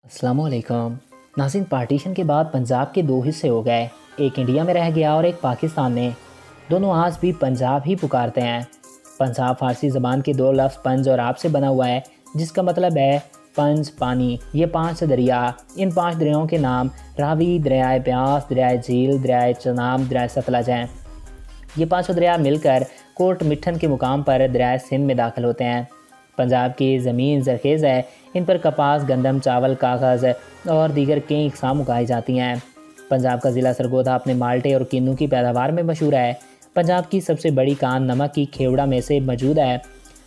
अस्सलाम वालेकुम नाज़रीन। पार्टीशन के बाद पंजाब के दो हिस्से हो गए, एक इंडिया में रह गया और एक पाकिस्तान में। दोनों आज भी पंजाब ही पुकारते हैं। पंजाब फ़ारसी ज़बान के दो लफ्ज़ पंज और आप से बना हुआ है, जिसका मतलब है पंज पानी। ये पांच दरिया, इन पांच दरियाओं के नाम रावी, दरियाए ब्यास, दरियाए झील, दरियाए चनाब, दरियाए सतलज हैं। ये पांचों दरिया मिलकर कोट मिठन के मुकाम पर दरियाए सिंध में दाखिल होते हैं। पंजाब की ज़मीन ज़रखेज़ है, इन पर कपास, गंदम, चावल, कागज़ और दीगर कई इक़साम उगाई जाती हैं। पंजाब का ज़िला सरगोधा अपने माल्टे और किन्नू की पैदावार में मशहूर है। पंजाब की सबसे बड़ी कान नमक की खेवड़ा में से मौजूद है।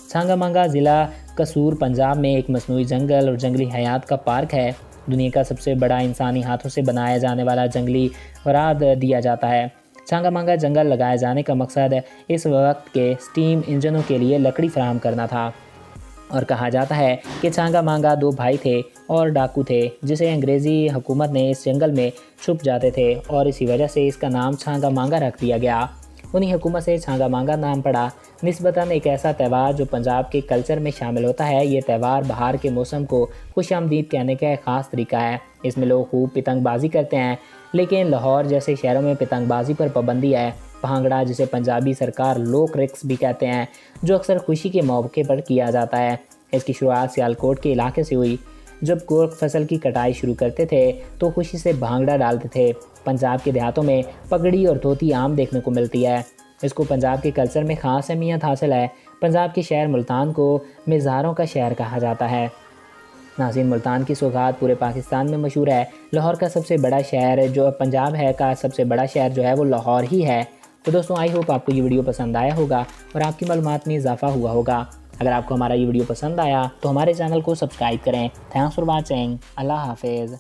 छांगामांगा ज़िला कसूर पंजाब में एक मसनूई जंगल और जंगली हयात का पार्क है। दुनिया का सबसे बड़ा इंसानी हाथों से बनाया जाने वाला जंगली वराद दिया जाता है। छांगामांगा जंगल लगाए जाने का मकसद इस वक्त के स्टीम इंजनों के लिए लकड़ी फराहम करना था, और कहा जाता है कि छांगामांगा दो भाई थे और डाकू थे, जिसे अंग्रेज़ी हुकूमत ने इस जंगल में छुप जाते थे और इसी वजह से इसका नाम छांगामांगा रख दिया गया। उन्हीं हुकूमत से छांगामांगा नाम पड़ा। निस्बतन एक ऐसा त्यौहार जो पंजाब के कल्चर में शामिल होता है। ये त्यौहार बहार के मौसम को खुशामदीद कहने का एक ख़ास तरीका है। इसमें लोग खूब पतंगबाजी करते हैं, लेकिन लाहौर जैसे शहरों में पतंगबाजी पर पाबंदी है। भांगड़ा, जिसे पंजाबी सरकार लोक रिक्स भी कहते हैं, जो अक्सर खुशी के मौके पर किया जाता है। इसकी शुरुआत सियालकोट के इलाके से हुई। जब गोरख फसल की कटाई शुरू करते थे तो खुशी से भांगड़ा डालते थे। पंजाब के देहातों में पगड़ी और धोती आम देखने को मिलती है। इसको पंजाब के कल्चर में ख़ास अहमियत हासिल है। पंजाब के शहर मुल्तान को मिज़ारों का शहर कहा जाता है। नाज़रीन, मुल्तान की सौगात पूरे पाकिस्तान में मशहूर है। लाहौर का सबसे बड़ा शहर जो पंजाब है का सबसे बड़ा शहर जो है वो लाहौर ही है। तो दोस्तों, आई होप आपको ये वीडियो पसंद आया होगा और आपकी मालूमात में इजाफा हुआ होगा। अगर आपको हमारा ये वीडियो पसंद आया तो हमारे चैनल को सब्सक्राइब करें। Thanks for watching. अल्लाह हाफिज़।